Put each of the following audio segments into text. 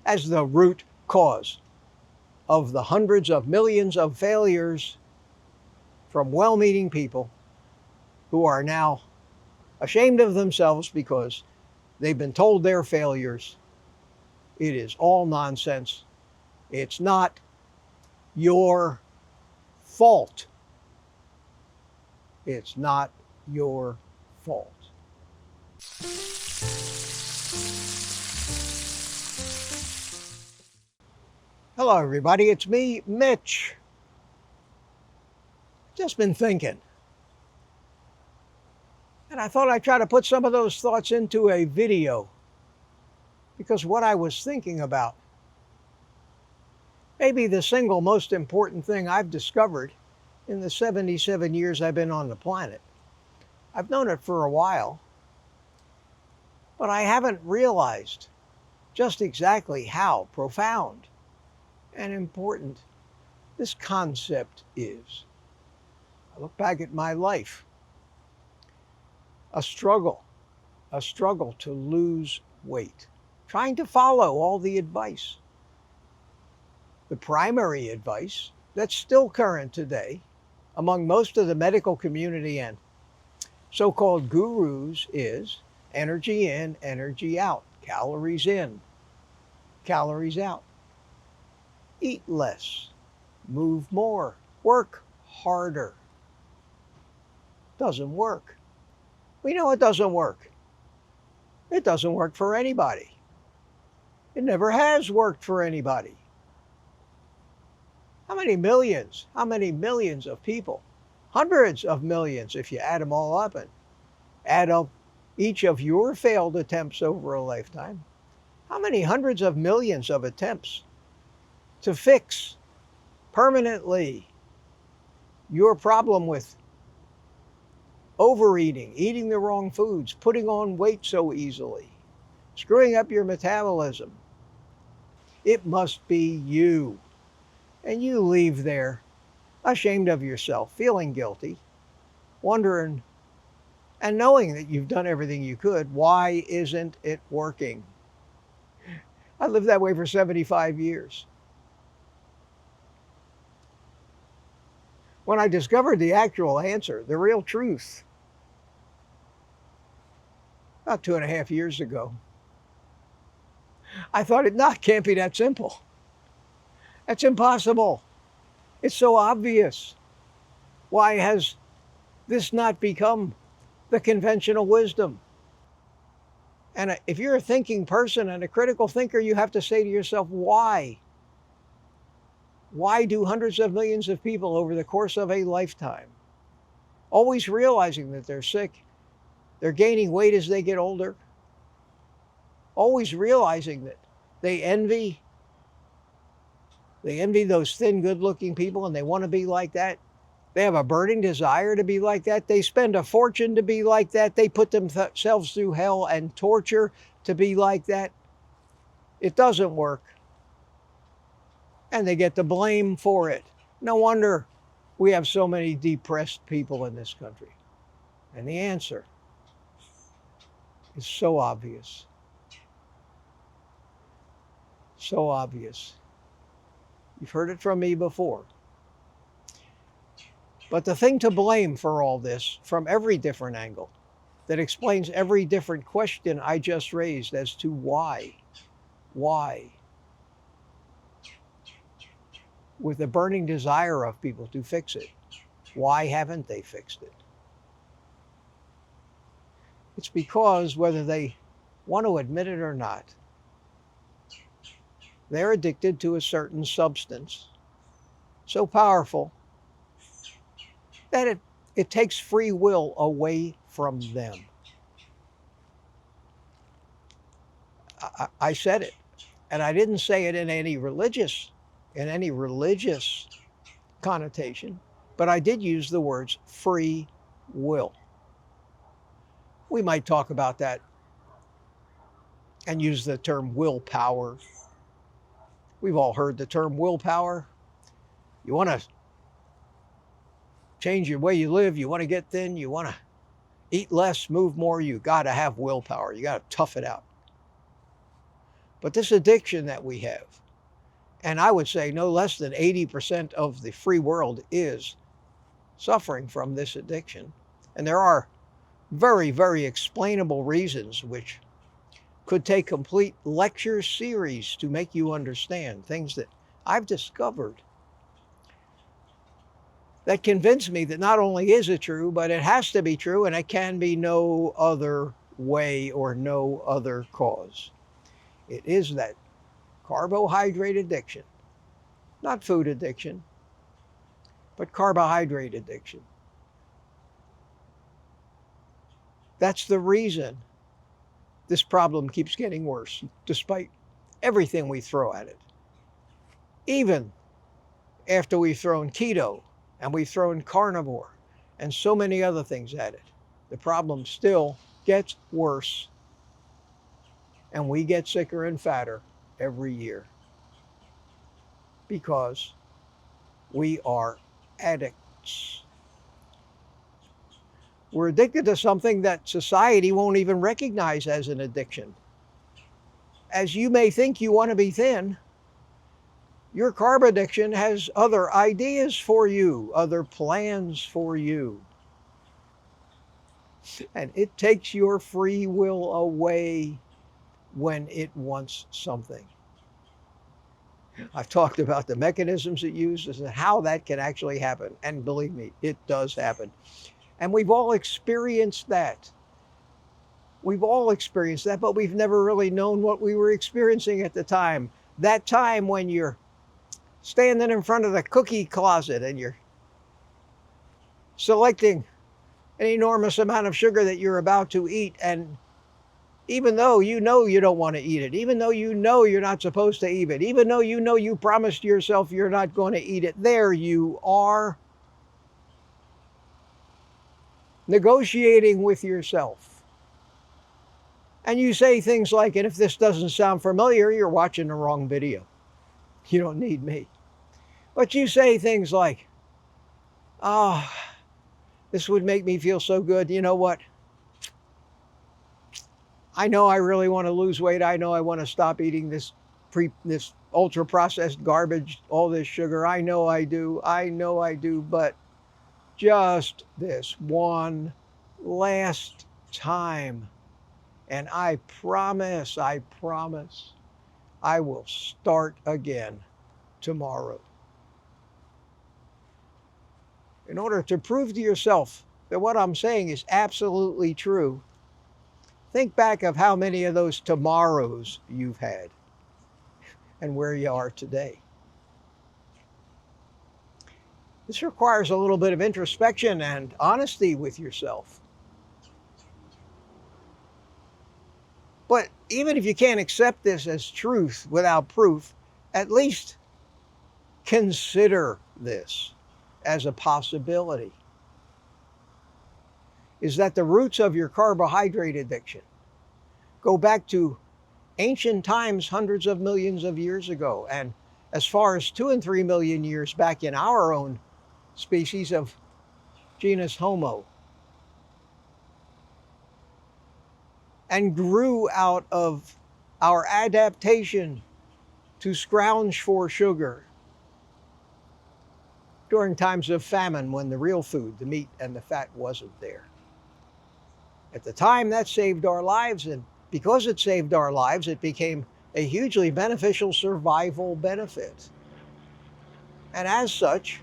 as the root cause of the hundreds of millions of failures from well-meaning people who are now ashamed of themselves because they've been told they're failures. It is all nonsense. It's not your fault. It's not your fault. Hello, everybody. It's me, Mitch. Just been thinking. And I thought I'd try to put some of those thoughts into a video. Because what I was thinking about, maybe the single most important thing I've discovered in the 77 years I've been on the planet. I've known it for a while, but I haven't realized just exactly how profound and important this concept is. I look back at my life, a struggle to lose weight, trying to follow all the advice. The primary advice that's still current today among most of the medical community and so-called gurus is energy in, energy out, calories in, calories out. Eat less, move more, work harder. Doesn't work. We know it doesn't work. It doesn't work for anybody. It never has worked for anybody. How many millions of people, hundreds of millions if you add them all up and add up each of your failed attempts over a lifetime, how many hundreds of millions of attempts to fix permanently your problem with overeating, eating the wrong foods, putting on weight so easily, screwing up your metabolism. It must be you. And you leave there ashamed of yourself, feeling guilty, wondering and knowing that you've done everything you could. Why isn't it working? I lived that way for 75 years. When I discovered the actual answer, the real truth, about 2.5 years ago, I thought it can't be that simple. That's impossible. It's so obvious. Why has this not become the conventional wisdom? And if you're a thinking person and a critical thinker, you have to say to yourself, why? Why do hundreds of millions of people over the course of a lifetime, always realizing that they're sick, they're gaining weight as they get older, always realizing that they envy those thin, good-looking people and they want to be like that. They have a burning desire to be like that. They spend a fortune to be like that. They put themselves through hell and torture to be like that. It doesn't work. And they get the blame for it. No wonder we have so many depressed people in this country. And the answer is so obvious. So obvious. You've heard it from me before. But the thing to blame for all this, from every different angle, that explains every different question I just raised as to why, with the burning desire of people to fix it, why haven't they fixed it? It's because, whether they want to admit it or not, they're addicted to a certain substance so powerful that it takes free will away from them. I said it, and I didn't say it in any religious connotation, but I did use the words free will. We might talk about that and use the term willpower. We've all heard the term willpower. You want to change your way you live, you want to get thin, you want to eat less, move more, you got to have willpower. You got to tough it out. But this addiction that we have, and I would say no less than 80% of the free world is suffering from this addiction. And there are very, very explainable reasons which could take complete lecture series to make you understand things that I've discovered that convince me that not only is it true, but it has to be true, and it can be no other way or no other cause. It is that carbohydrate addiction, not food addiction, but carbohydrate addiction. That's the reason this problem keeps getting worse, despite everything we throw at it. Even after we've thrown keto and we've thrown carnivore and so many other things at it, the problem still gets worse, and we get sicker and fatter every year because we are addicts. We're addicted to something that society won't even recognize as an addiction. As you may think you want to be thin, your carb addiction has other ideas for you, other plans for you. And it takes your free will away when it wants something. I've talked about the mechanisms it uses and how that can actually happen. And believe me, it does happen. And we've all experienced that. We've all experienced that, but we've never really known what we were experiencing at the time. That time when you're standing in front of the cookie closet and you're selecting an enormous amount of sugar that you're about to eat, and even though you know you don't want to eat it, even though you know you're not supposed to eat it, even though you know you promised yourself you're not going to eat it, there you are negotiating with yourself. And you say things like, and if this doesn't sound familiar, you're watching the wrong video. You don't need me. But you say things like, oh, this would make me feel so good. You know what? I know I really want to lose weight. I know I want to stop eating this ultra processed garbage, all this sugar. I know I do. But just this one last time. And I promise, I will start again tomorrow. In order to prove to yourself that what I'm saying is absolutely true, think back of how many of those tomorrows you've had and where you are today. This requires a little bit of introspection and honesty with yourself. But even if you can't accept this as truth without proof, at least consider this as a possibility. Is that the roots of your carbohydrate addiction go back to ancient times, hundreds of millions of years ago, and as far as 2 and 3 million years back in our own species of genus Homo, and grew out of our adaptation to scrounge for sugar during times of famine when the real food, the meat and the fat, wasn't there. At the time, that saved our lives, and because it saved our lives, it became a hugely beneficial survival benefit. And as such,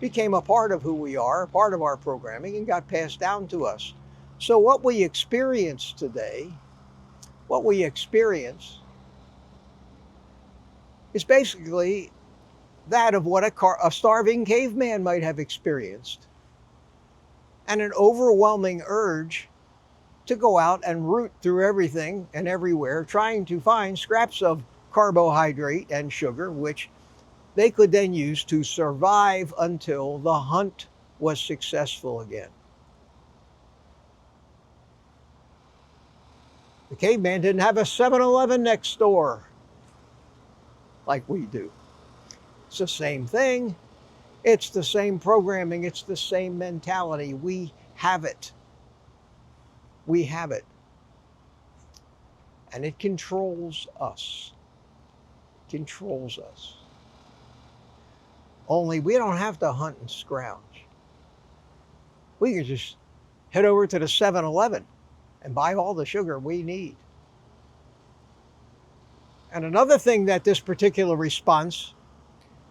became a part of who we are, a part of our programming, and got passed down to us. So what we experience today, is basically that of what a starving caveman might have experienced, and an overwhelming urge to go out and root through everything and everywhere, trying to find scraps of carbohydrate and sugar, which they could then use to survive until the hunt was successful again. The caveman didn't have a 7-Eleven next door like we do. It's the same thing. It's the same programming. It's the same mentality. We have it. We have it. And it controls us. Controls us. Only we don't have to hunt and scrounge. We can just head over to the 7-Eleven and buy all the sugar we need. And another thing that this particular response,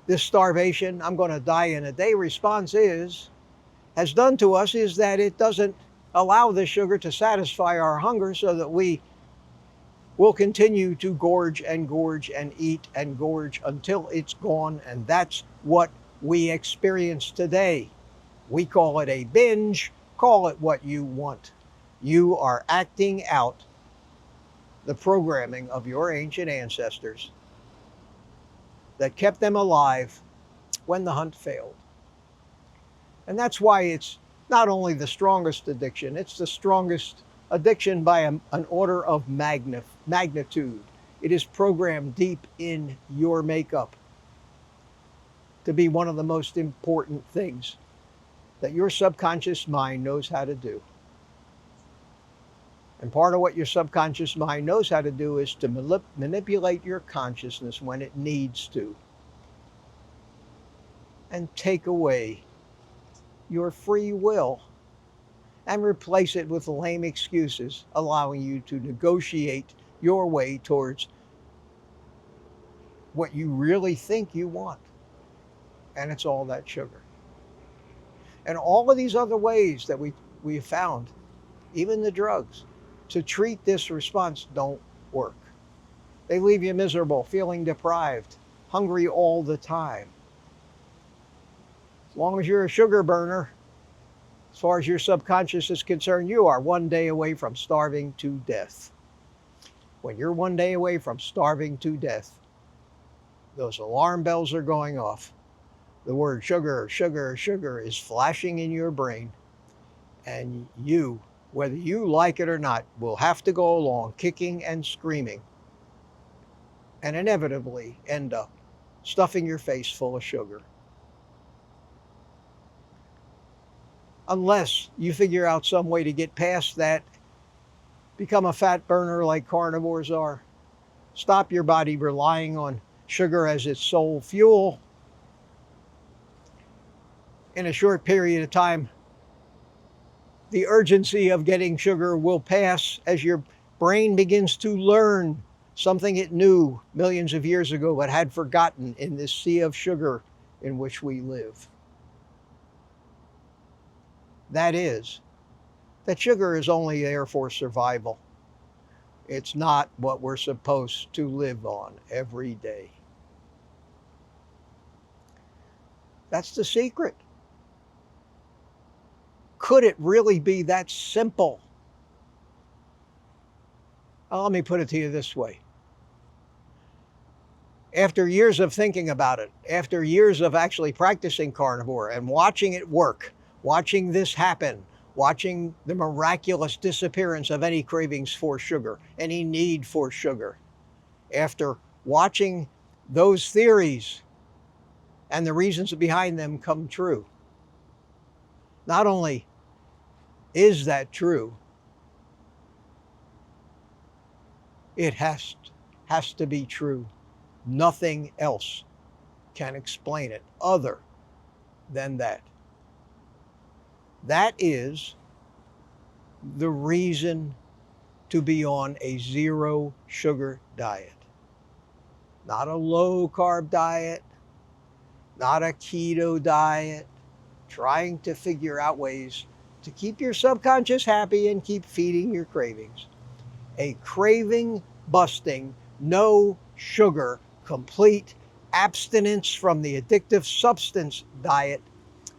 this starvation, I'm going to die in a day response has done to us is that it doesn't allow the sugar to satisfy our hunger, so that we will continue to gorge and eat and gorge until it's gone. And that's what we experience today. We call it a binge. Call it what you want. You are acting out the programming of your ancient ancestors that kept them alive when the hunt failed. And that's why it's not only the strongest addiction, it's the strongest addiction by an order of magnitude. It is programmed deep in your makeup to be one of the most important things that your subconscious mind knows how to do. And part of what your subconscious mind knows how to do is to manipulate your consciousness when it needs to, and take away your free will and replace it with lame excuses, allowing you to negotiate your way towards what you really think you want. And it's all that sugar. And all of these other ways that we found, even the drugs, to treat this response don't work. They leave you miserable, feeling deprived, hungry all the time. As long as you're a sugar burner, as far as your subconscious is concerned, you are one day away from starving to death. When you're one day away from starving to death, those alarm bells are going off. The word sugar, sugar, sugar is flashing in your brain. And you, whether you like it or not, will have to go along kicking and screaming and inevitably end up stuffing your face full of sugar. Unless you figure out some way to get past that, become a fat burner like carnivores are, stop your body relying on sugar as its sole fuel. In a short period of time, the urgency of getting sugar will pass as your brain begins to learn something it knew millions of years ago but had forgotten in this sea of sugar in which we live. That is, that sugar is only there for survival. It's not what we're supposed to live on every day. That's the secret. Could it really be that simple? Well, let me put it to you this way. After years of thinking about it, after years of actually practicing carnivore and watching it work, watching this happen, watching the miraculous disappearance of any cravings for sugar, any need for sugar, after watching those theories and the reasons behind them come true, not only is that true, it has to be true. Nothing else can explain it other than that. That is the reason to be on a zero sugar diet. Not a low carb diet, not a keto diet, trying to figure out ways to keep your subconscious happy and keep feeding your cravings. A craving busting, no sugar, complete abstinence from the addictive substance diet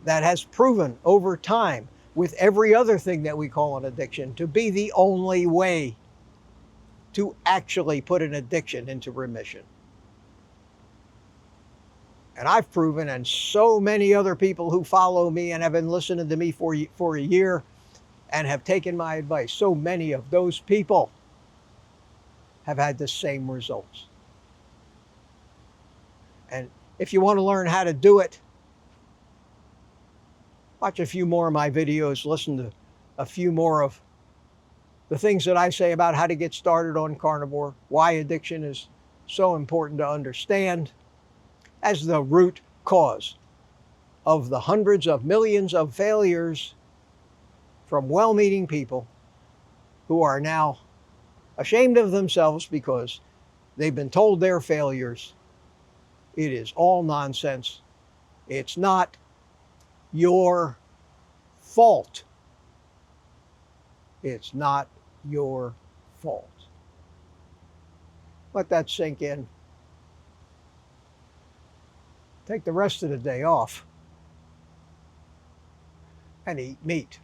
that has proven over time with every other thing that we call an addiction to be the only way to actually put an addiction into remission. And I've proven, and so many other people who follow me and have been listening to me for a year and have taken my advice, so many of those people have had the same results. And if you want to learn how to do it, watch a few more of my videos, listen to a few more of the things that I say about how to get started on carnivore, why addiction is so important to understand as the root cause of the hundreds of millions of failures from well-meaning people who are now ashamed of themselves because they've been told they're failures. It is all nonsense. It's not your fault. It's not your fault. Let that sink in. Take the rest of the day off and eat meat.